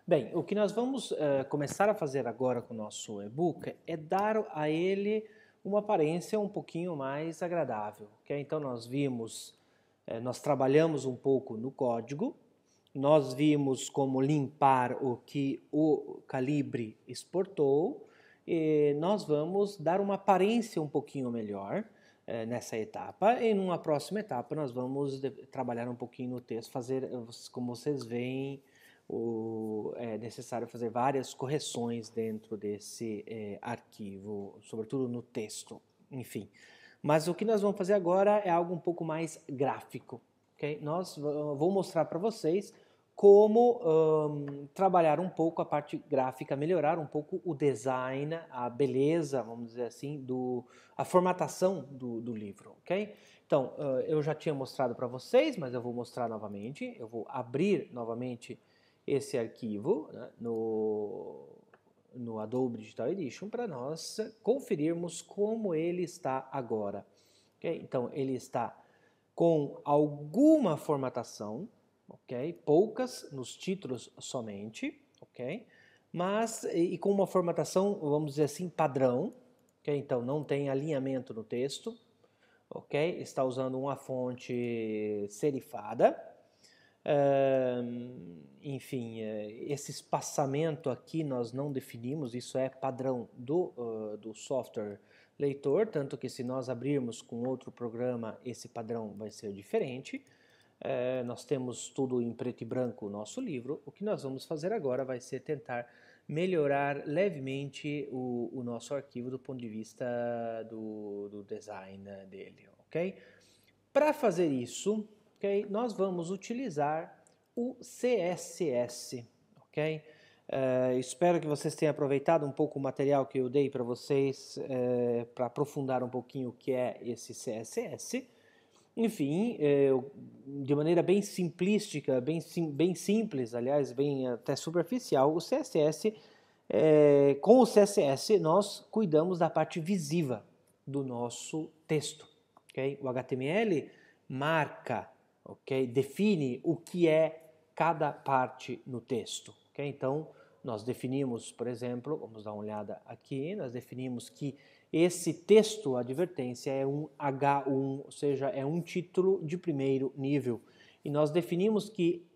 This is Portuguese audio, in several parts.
Bem, o que nós vamos começar a fazer agora com o nosso e-book é dar a ele uma aparência um pouquinho mais agradável, ok? Então nós trabalhamos um pouco no código, nós vimos como limpar o que o Calibre exportou e nós vamos dar uma aparência um pouquinho melhor nessa etapa e numa próxima etapa nós vamos trabalhar um pouquinho no texto, fazer, como vocês veem, é necessário fazer várias correções dentro desse arquivo, sobretudo no texto, enfim. Mas o que nós vamos fazer agora é algo um pouco mais gráfico, ok? Vou mostrar para vocês como trabalhar um pouco a parte gráfica, melhorar um pouco o design, a beleza, vamos dizer assim, a formatação do livro, ok? Então, eu já tinha mostrado para vocês, mas eu vou mostrar novamente. Eu vou abrir novamente esse arquivo, né, no Adobe Digital Edition para nós conferirmos como ele está agora. Okay? Então, ele está com alguma formatação, okay? Poucas nos títulos somente, okay? Mas e com uma formatação, vamos dizer assim, padrão. Okay? Então, não tem alinhamento no texto, okay? Está usando uma fonte serifada. Enfim, esse espaçamento aqui nós não definimos, isso é padrão do software leitor, tanto que se nós abrirmos com outro programa, esse padrão vai ser diferente. Nós temos tudo em preto e branco o nosso livro. O que nós vamos fazer agora vai ser tentar melhorar levemente o nosso arquivo do ponto de vista do design dele, ok? Para fazer isso, okay, nós vamos utilizar o CSS, ok? Espero que vocês tenham aproveitado um pouco o material que eu dei para vocês para aprofundar um pouquinho o que é esse CSS. Enfim, de maneira bem simplística, bem simples, aliás, bem até superficial, o CSS, com o CSS nós cuidamos da parte visiva do nosso texto. Okay? O HTML marca, okay? Define o que é cada parte no texto. Okay? Então, nós definimos, por exemplo, vamos dar uma olhada aqui, nós definimos que esse texto, advertência, é um H1, ou seja, é um título de primeiro nível. E nós definimos que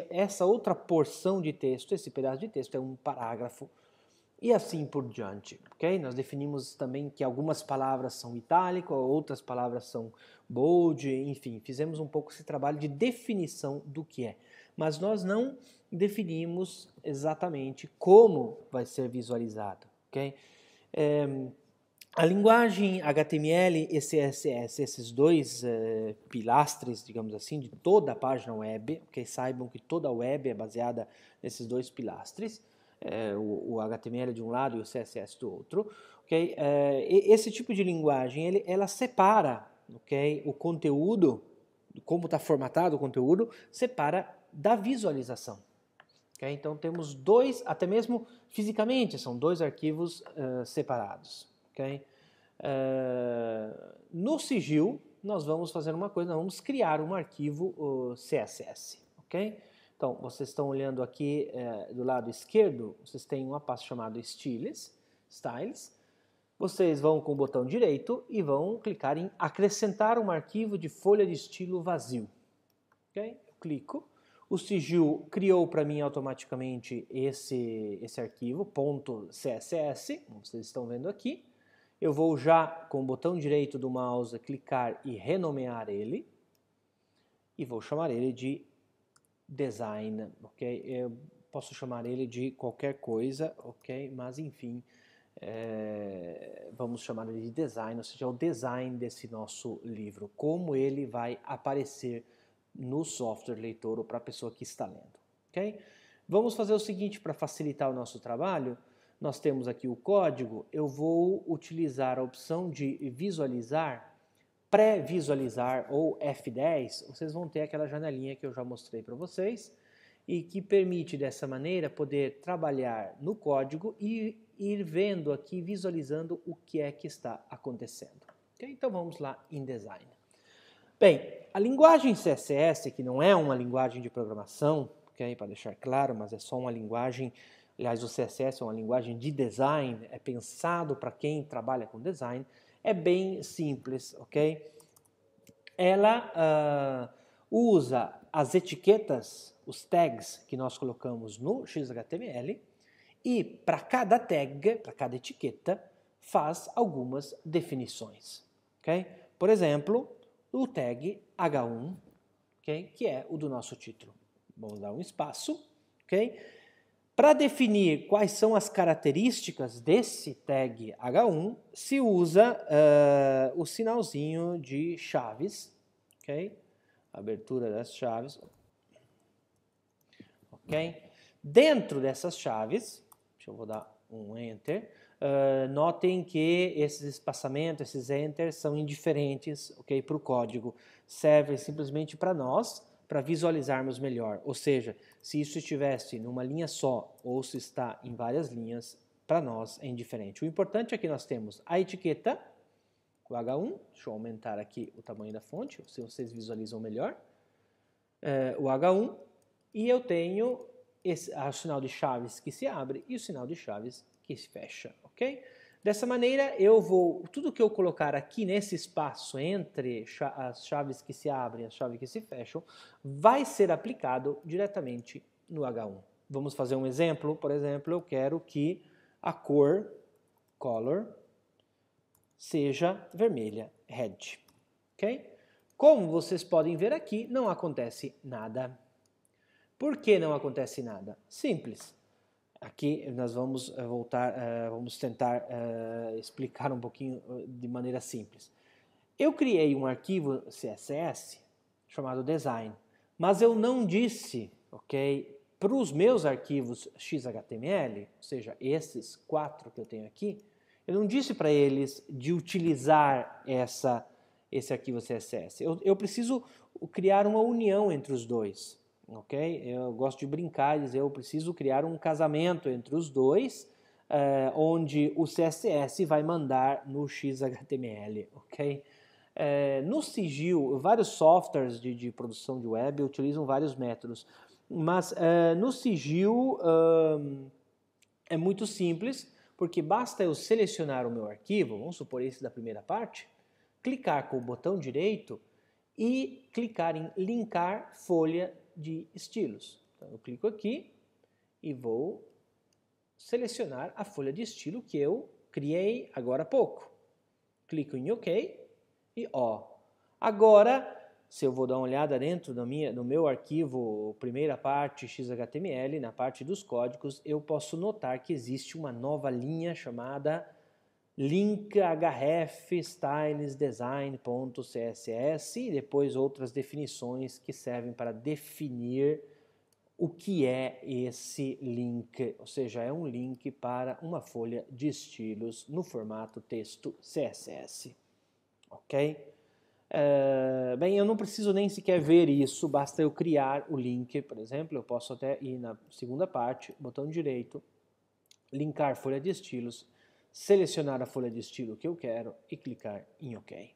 essa outra porção de texto, esse pedaço de texto, é um parágrafo. E assim por diante, ok? Nós definimos também que algumas palavras são itálico, outras palavras são bold, enfim, fizemos um pouco esse trabalho de definição do que é. Mas nós não definimos exatamente como vai ser visualizado, ok? A linguagem HTML e CSS, esses dois pilastres, digamos assim, de toda a página web, ok? Saibam que toda a web é baseada nesses dois pilastres. O HTML de um lado e o CSS do outro, ok? Esse tipo de linguagem, ela separa, ok? O conteúdo, como está formatado o conteúdo, separa da visualização. Okay? Então temos dois, até mesmo fisicamente, são dois arquivos separados. Okay? No sigil, nós vamos fazer uma coisa, nós vamos criar um arquivo CSS. Okay? Então, vocês estão olhando aqui do lado esquerdo, vocês têm uma pasta chamada Styles. Vocês vão com o botão direito e vão clicar em acrescentar um arquivo de folha de estilo vazio. Okay? Eu clico. O sigil criou para mim automaticamente esse arquivo, .css, como vocês estão vendo aqui. Eu vou já, com o botão direito do mouse, clicar e renomear ele. E vou chamar ele de design, ok? Eu posso chamar ele de qualquer coisa, ok? Mas enfim, vamos chamar ele de design, ou seja, o design desse nosso livro, como ele vai aparecer no software leitor ou para a pessoa que está lendo, ok? Vamos fazer o seguinte para facilitar o nosso trabalho. Nós temos aqui o código, eu vou utilizar a opção de visualizar, pré-visualizar ou F10, vocês vão ter aquela janelinha que eu já mostrei para vocês e que permite dessa maneira poder trabalhar no código e ir vendo aqui, visualizando o que é que está acontecendo. Okay? Então vamos lá em design. Bem, a linguagem CSS, que não é uma linguagem de programação, ok? Para deixar claro, mas é só uma linguagem, aliás, o CSS é uma linguagem de design, é pensado para quem trabalha com design, é bem simples, ok? Ela usa as etiquetas, os tags que nós colocamos no XHTML e para cada tag, para cada etiqueta, faz algumas definições, ok? Por exemplo, o tag H1, okay? Que é o do nosso título. Vamos dar um espaço, ok? Para definir quais são as características desse tag H1, se usa o sinalzinho de chaves, ok? Abertura das chaves, ok? Dentro dessas chaves, deixa eu vou dar um Enter, notem que esses espaçamentos, esses Enters são indiferentes, ok? Para o código, servem simplesmente para nós, para visualizarmos melhor, ou seja, se isso estivesse numa linha só ou se está em várias linhas, para nós é indiferente. O importante é que nós temos a etiqueta, o H1, deixa eu aumentar aqui o tamanho da fonte, se vocês visualizam melhor, o H1, e eu tenho o sinal de chaves que se abre e o sinal de chaves que se fecha, ok? Dessa maneira, tudo que eu colocar aqui nesse espaço entre as chaves que se abrem e as chaves que se fecham, vai ser aplicado diretamente no H1. Vamos fazer um exemplo, por exemplo, eu quero que a cor, color, seja vermelha, red, ok? Como vocês podem ver aqui, não acontece nada. Por que não acontece nada? Simples. Aqui nós vamos vamos tentar explicar um pouquinho de maneira simples. Eu criei um arquivo CSS chamado design, mas eu não disse, ok, para os meus arquivos XHTML, ou seja, esses 4 que eu tenho aqui, eu não disse para eles de utilizar esse arquivo CSS. Eu preciso criar uma união entre os dois. Ok? Eu gosto de brincar e dizer eu preciso criar um casamento entre os dois, onde o CSS vai mandar no XHTML, ok? No Sigil, vários softwares de produção de web utilizam vários métodos, mas no Sigil é muito simples, porque basta eu selecionar o meu arquivo, vamos supor esse da primeira parte, clicar com o botão direito e clicar em linkar folha de estilos. Então, eu clico aqui e vou selecionar a folha de estilo que eu criei agora há pouco. Clico em OK e agora, se eu vou dar uma olhada dentro do meu arquivo, primeira parte XHTML, na parte dos códigos, eu posso notar que existe uma nova linha chamada link href styles design.css e depois outras definições que servem para definir o que é esse link, ou seja, é um link para uma folha de estilos no formato texto CSS, ok? Bem, eu não preciso nem sequer ver isso, basta eu criar o link, por exemplo, eu posso até ir na segunda parte, botão direito, linkar folha de estilos, selecionar a folha de estilo que eu quero e clicar em OK.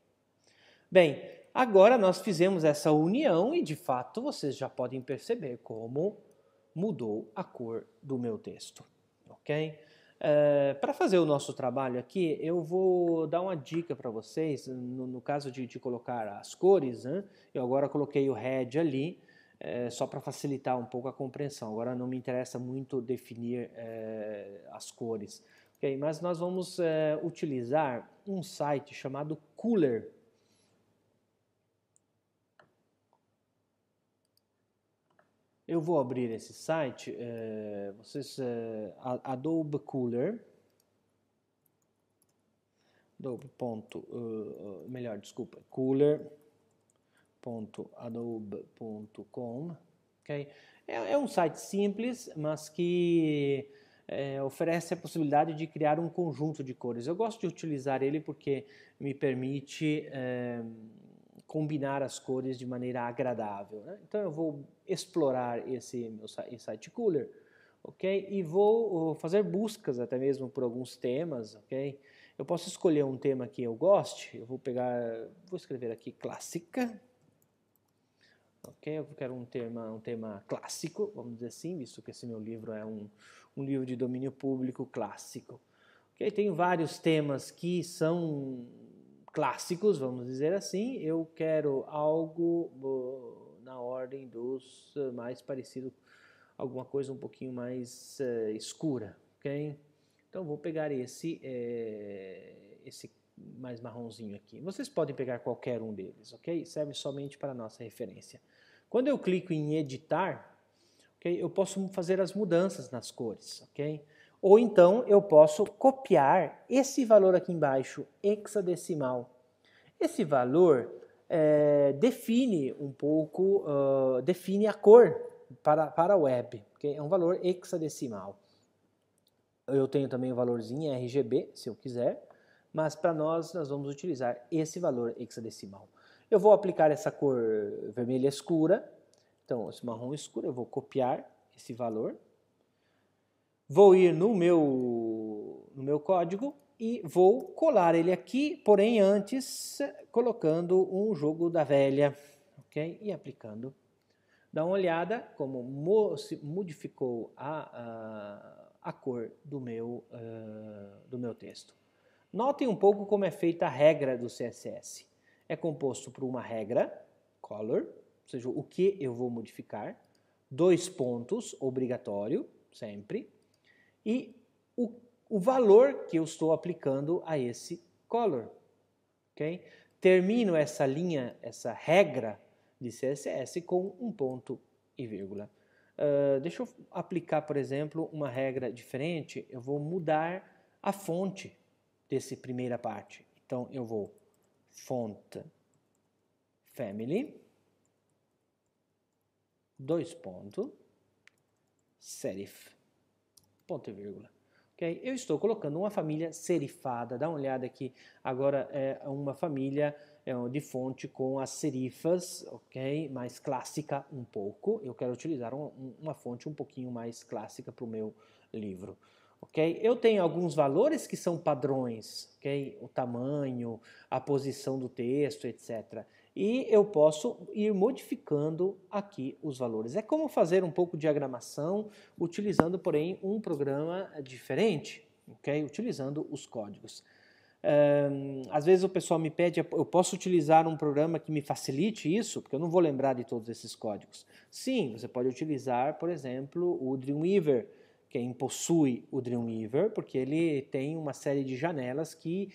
Bem, agora nós fizemos essa união e de fato vocês já podem perceber como mudou a cor do meu texto, ok? Para fazer o nosso trabalho aqui, eu vou dar uma dica para vocês, no caso de colocar as cores, né? Eu agora coloquei o red ali, só para facilitar um pouco a compreensão. Agora não me interessa muito definir as cores. Okay? Mas nós vamos utilizar um site chamado Cooler. Eu vou abrir esse site, Adobe Cooler, cooler.adobe.com, okay? É um site simples, mas que oferece a possibilidade de criar um conjunto de cores. Eu gosto de utilizar ele porque me permite combinar as cores de maneira agradável, né? Então eu vou explorar esse meu site Cooler, ok? E vou fazer buscas até mesmo por alguns temas, ok? Eu posso escolher um tema que eu goste, eu vou escrever aqui clássica, ok? Eu quero um tema clássico, vamos dizer assim, visto que esse meu livro é um livro de domínio público clássico. Okay? Tenho vários temas que são clássicos, vamos dizer assim. Eu quero algo na ordem dos mais parecido, alguma coisa um pouquinho mais escura, ok? Então vou pegar esse mais marronzinho aqui. Vocês podem pegar qualquer um deles, ok? Serve somente para nossa referência. Quando eu clico em editar, okay, eu posso fazer as mudanças nas cores, ok? Ou então eu posso copiar esse valor aqui embaixo, hexadecimal. Esse valor define um pouco, define a cor para a web, okay? É um valor hexadecimal. Eu tenho também o valorzinho RGB, se eu quiser, mas para nós vamos utilizar esse valor hexadecimal. Eu vou aplicar essa cor vermelha escura, então esse marrom escuro, eu vou copiar esse valor, vou ir no meu código e vou colar ele aqui, porém antes colocando um jogo da velha, ok? E aplicando. Dá uma olhada como se modificou a cor do meu texto. Notem um pouco como é feita a regra do CSS. É composto por uma regra, color, ou seja, o que eu vou modificar, 2 pontos, obrigatório, sempre, e o valor que eu estou aplicando a esse color. Okay? Termino essa linha, essa regra de CSS com um ponto e vírgula. Deixa eu aplicar, por exemplo, uma regra diferente. Eu vou mudar a fonte dessa primeira parte. Então, eu vou font family, 2 pontos, serif, ponto e vírgula. Okay? Eu estou colocando uma família serifada. Dá uma olhada aqui. Agora é uma família de fonte com as serifas, ok? Mais clássica um pouco. Eu quero utilizar uma fonte um pouquinho mais clássica para o meu livro. Okay? Eu tenho alguns valores que são padrões, okay? O tamanho, a posição do texto, etc. E eu posso ir modificando aqui os valores. É como fazer um pouco de diagramação utilizando, porém, um programa diferente, okay? Utilizando os códigos. Às vezes o pessoal me pede, eu posso utilizar um programa que me facilite isso? Porque eu não vou lembrar de todos esses códigos. Sim, você pode utilizar, por exemplo, o Dreamweaver. Quem possui o Dreamweaver, porque ele tem uma série de janelas que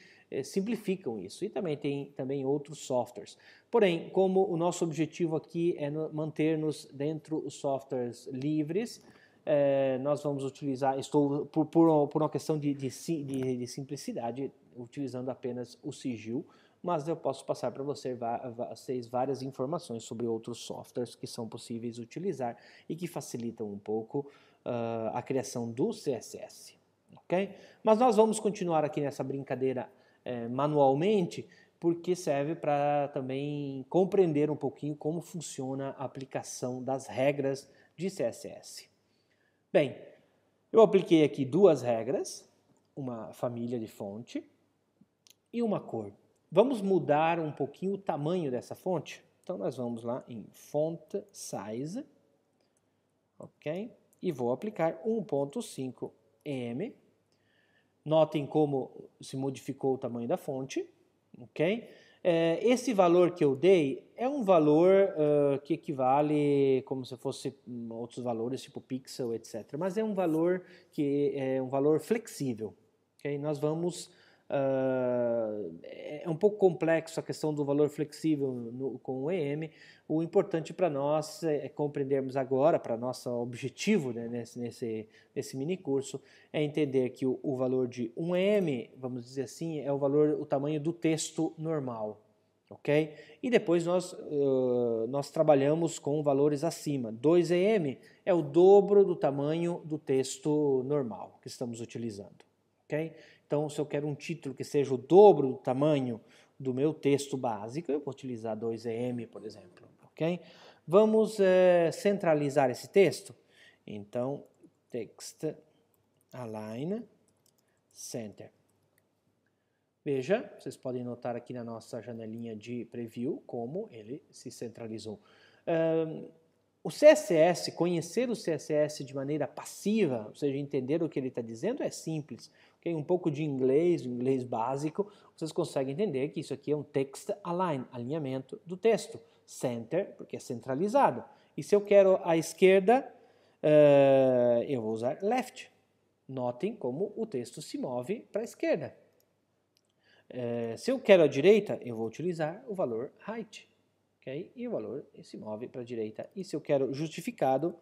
simplificam isso. E também tem outros softwares. Porém, como o nosso objetivo aqui é manter-nos dentro dos softwares livres, nós vamos utilizar, estou por uma questão de simplicidade, utilizando apenas o sigil, mas eu posso passar para vocês várias informações sobre outros softwares que são possíveis utilizar e que facilitam um pouco a criação do CSS, ok? Mas nós vamos continuar aqui nessa brincadeira manualmente, porque serve para também compreender um pouquinho como funciona a aplicação das regras de CSS. Bem, eu apliquei aqui 2 regras, uma família de fonte e uma cor. Vamos mudar um pouquinho o tamanho dessa fonte? Então nós vamos lá em Font Size, ok? E vou aplicar 1.5 em. Notem como se modificou o tamanho da fonte, ok? Esse valor que eu dei é um valor que equivale como se fosse outros valores, tipo pixel, etc. Mas é um valor que é um valor flexível, ok? Nós vamos... é um pouco complexo a questão do valor flexível com o EM. O importante para nós é compreendermos agora, para nosso objetivo, né, nesse mini curso, é entender que o valor de 1M, vamos dizer assim, é o tamanho do texto normal, ok? E depois nós trabalhamos com valores acima. 2EM é o dobro do tamanho do texto normal que estamos utilizando, ok? Então, se eu quero um título que seja o dobro do tamanho do meu texto básico, eu vou utilizar 2EM, por exemplo, ok? Vamos centralizar esse texto. Então, text align center. Veja, vocês podem notar aqui na nossa janelinha de preview como ele se centralizou. O CSS, conhecer o CSS de maneira passiva, ou seja, entender o que ele está dizendo, é simples. Okay? Um pouco de inglês, o inglês básico, vocês conseguem entender que isso aqui é um text align, alinhamento do texto. Center, porque é centralizado. E se eu quero à esquerda, eu vou usar left. Notem como o texto se move para a esquerda. Se eu quero à direita, eu vou utilizar o valor right. Okay? E o valor se move para a direita. E se eu quero justificado,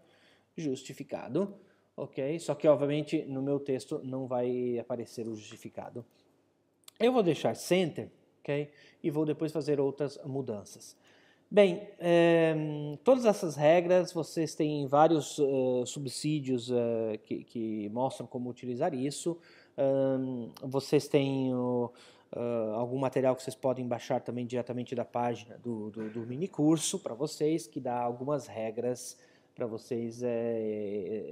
ok? Só que, obviamente, no meu texto não vai aparecer o justificado. Eu vou deixar center, ok? E vou depois fazer outras mudanças. Bem, todas essas regras, vocês têm vários subsídios que mostram como utilizar isso. Vocês têm algum material que vocês podem baixar também diretamente da página do mini curso para vocês, que dá algumas regras para vocês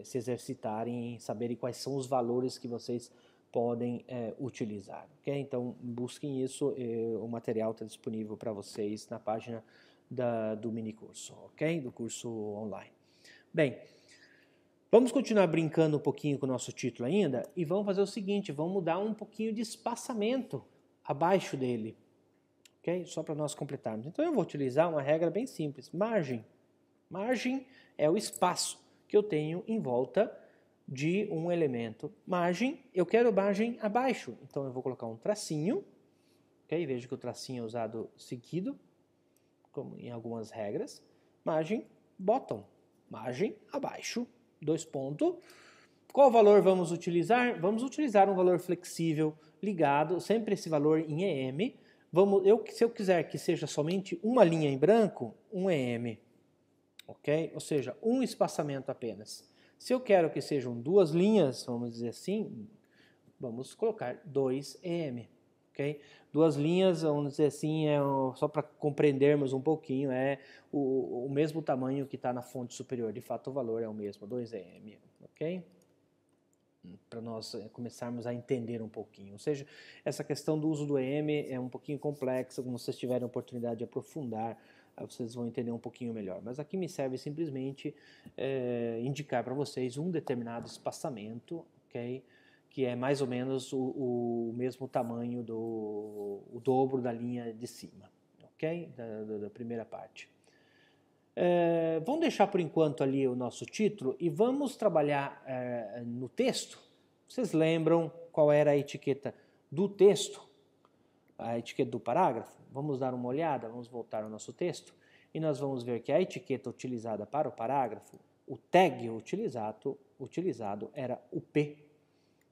se exercitarem, saberem quais são os valores que vocês podem utilizar. Okay? Então, busquem isso, o material está disponível para vocês na página do mini curso, ok? Do curso online. Bem, vamos continuar brincando um pouquinho com o nosso título ainda e vamos fazer o seguinte, vamos mudar um pouquinho de espaçamento abaixo dele, ok? Só para nós completarmos. Então eu vou utilizar uma regra bem simples, margem. Margem é o espaço que eu tenho em volta de um elemento. Margem, eu quero margem abaixo, então eu vou colocar um tracinho, ok? Veja que o tracinho é usado seguido, como em algumas regras, margem bottom, margem abaixo, 2 pontos. Qual valor vamos utilizar? Vamos utilizar um valor flexível ligado, sempre esse valor em EM. Se eu quiser que seja somente uma linha em branco, um EM, ok? Ou seja, um espaçamento apenas. Se eu quero que sejam duas linhas, vamos dizer assim, vamos colocar 2 EM. Okay? Duas linhas, vamos dizer assim, só para compreendermos um pouquinho, é o mesmo tamanho que está na fonte superior. De fato, o valor é o mesmo, 2EM. Ok? Para nós começarmos a entender um pouquinho. Ou seja, essa questão do uso do EM é um pouquinho complexa, quando vocês tiverem a oportunidade de aprofundar, vocês vão entender um pouquinho melhor. Mas aqui me serve simplesmente indicar para vocês um determinado espaçamento, ok? Que é mais ou menos o mesmo tamanho o dobro da linha de cima, ok? Da primeira parte. Vamos deixar por enquanto ali o nosso título e vamos trabalhar no texto. Vocês lembram qual era a etiqueta do texto? A etiqueta do parágrafo? Vamos dar uma olhada, vamos voltar ao nosso texto e nós vamos ver que a etiqueta utilizada para o parágrafo, o tag utilizado era o P.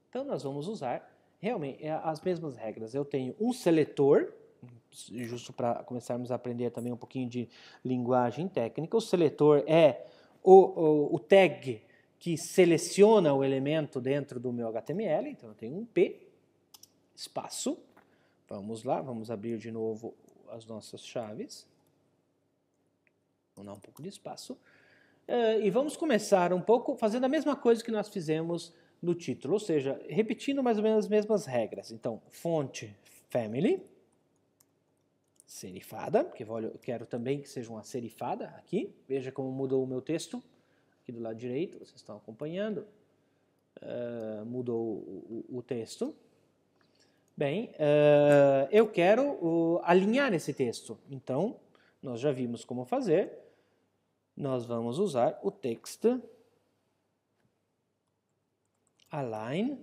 Então, nós vamos usar realmente as mesmas regras. Eu tenho um seletor, justo para começarmos a aprender também um pouquinho de linguagem técnica. O seletor é o tag que seleciona o elemento dentro do meu HTML. Então, eu tenho um P, espaço. Vamos lá, vamos abrir de novo as nossas chaves. Vamos dar um pouco de espaço. E vamos começar um pouco fazendo a mesma coisa que nós fizemos no título, ou seja, repetindo mais ou menos as mesmas regras. Então, fonte family, serifada, porque eu quero também que seja uma serifada aqui. Veja como mudou o meu texto, aqui do lado direito, vocês estão acompanhando. Mudou o texto. Bem, eu quero alinhar esse texto. Então, nós já vimos como fazer. Nós vamos usar o text align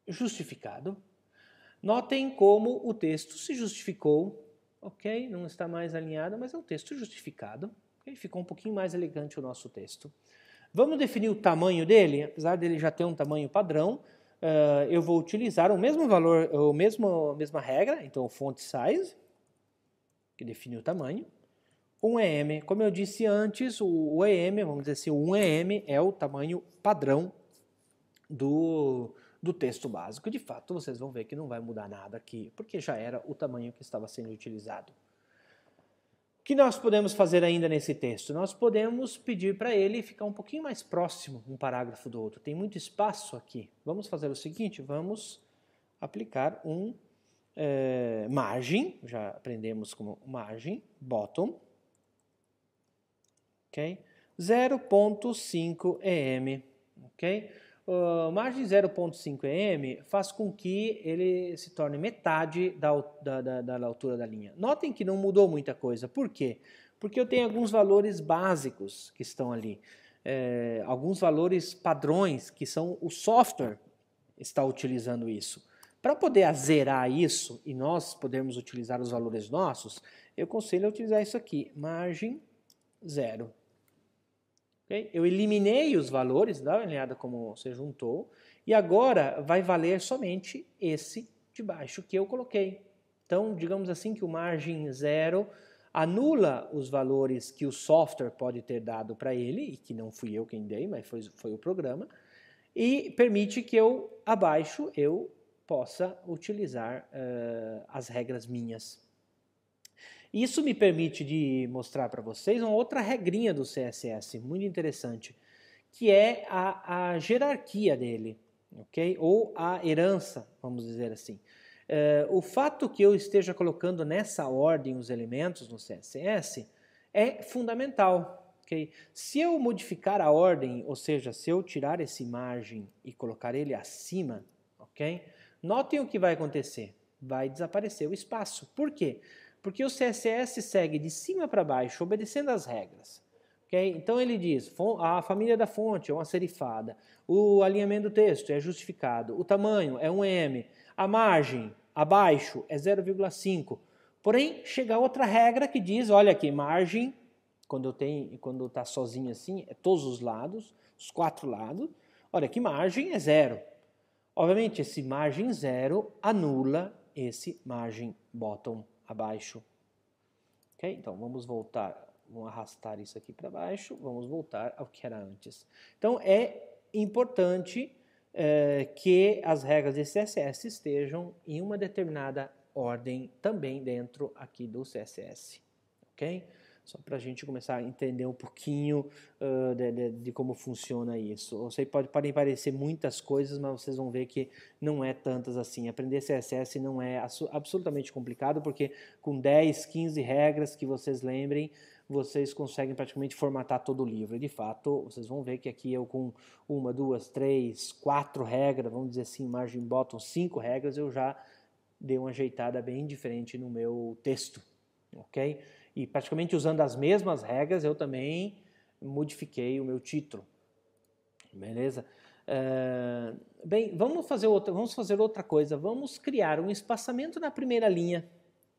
justificado. Notem como o texto se justificou, ok? Não está mais alinhado, mas é um texto justificado. Okay? Ficou um pouquinho mais elegante o nosso texto. Vamos definir o tamanho dele, apesar dele já ter um tamanho padrão, eu vou utilizar o mesmo valor, a mesma regra, então o font size, que define o tamanho. 1EM, como eu disse antes, o EM, vamos dizer assim, o 1EM é o tamanho padrão do texto básico. De fato, vocês vão ver que não vai mudar nada aqui, porque já era o tamanho que estava sendo utilizado. O que nós podemos fazer ainda nesse texto? Nós podemos pedir para ele ficar um pouquinho mais próximo um parágrafo do outro. Tem muito espaço aqui. Vamos fazer o seguinte, vamos aplicar um margem, já aprendemos como margem, bottom, ok? 0,5 em, ok? Margem 0,5 em faz com que ele se torne metade da altura da linha. Notem que não mudou muita coisa. Por quê? Porque eu tenho alguns valores básicos que estão ali. Alguns valores padrões que são o software está utilizando isso. Para poder azerar isso e nós podermos utilizar os valores nossos, eu aconselho a utilizar isso aqui, margem 0. Okay? Eu eliminei os valores, dá uma olhada como você juntou, e agora vai valer somente esse de baixo que eu coloquei. Então, digamos assim que o margem 0 anula os valores que o software pode ter dado para ele, e que não fui eu quem dei, mas foi o programa, e permite que abaixo eu possa utilizar as regras minhas. Isso me permite de mostrar para vocês uma outra regrinha do CSS, muito interessante, que é a jerarquia dele, ok? Ou a herança, vamos dizer assim. O fato que eu esteja colocando nessa ordem os elementos no CSS é fundamental, ok? Se eu modificar a ordem, ou seja, se eu tirar esse margem e colocar ele acima, ok? Notem o que vai acontecer. Vai desaparecer o espaço. Por quê? Porque o CSS segue de cima para baixo, obedecendo às regras. Okay? Então ele diz, a família da fonte é uma serifada, o alinhamento do texto é justificado, o tamanho é 1em, a margem abaixo é 0,5. Porém, chega outra regra que diz, olha aqui, margem, quando está sozinho assim, é todos os lados, os 4 lados, olha aqui, margem é 0. Obviamente, esse margem 0 anula esse margem bottom abaixo. Ok? Então, vamos voltar, vamos arrastar isso aqui para baixo, vamos voltar ao que era antes. Então, é importante que as regras de CSS estejam em uma determinada ordem também dentro aqui do CSS. Ok? Só para a gente começar a entender um pouquinho de como funciona isso. Podem parecer muitas coisas, mas vocês vão ver que não é tantas assim. Aprender CSS não é absolutamente complicado, porque com 10, 15 regras que vocês lembrem, vocês conseguem praticamente formatar todo o livro. E de fato, vocês vão ver que aqui eu com 1, 2, 3, 4 regras, vamos dizer assim, margem bottom, 5 regras, eu já dei uma ajeitada bem diferente no meu texto. Ok? E praticamente usando as mesmas regras, eu também modifiquei o meu título. Beleza? Bem, vamos fazer outra coisa. Vamos criar um espaçamento na primeira linha.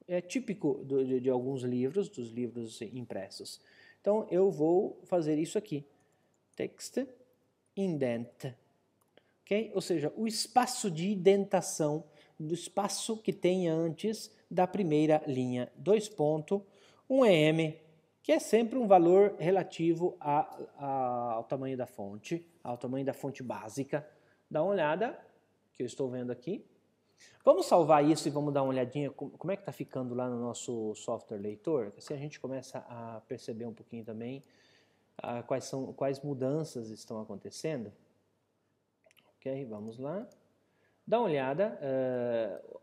É típico de alguns livros, dos livros impressos. Então, eu vou fazer isso aqui. Text indent. Okay? Ou seja, o espaço de indentação do espaço que tem antes da primeira linha. 2 pontos. 1em, que é sempre um valor relativo ao tamanho da fonte, ao tamanho da fonte básica. Dá uma olhada, que eu estou vendo aqui. Vamos salvar isso e vamos dar uma olhadinha como é que está ficando lá no nosso software leitor, assim a gente começa a perceber um pouquinho também quais mudanças estão acontecendo. Ok, vamos lá. Dá uma olhada,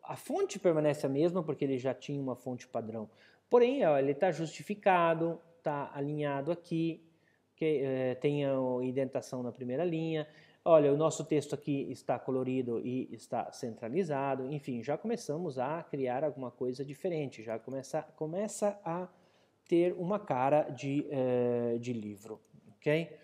a fonte permanece a mesma porque ele já tinha uma fonte padrão. Porém, ó, ele está justificado, está alinhado aqui, tem a indentação na primeira linha. Olha, o nosso texto aqui está colorido e está centralizado. Enfim, já começamos a criar alguma coisa diferente, já começa a ter uma cara de livro. Okay?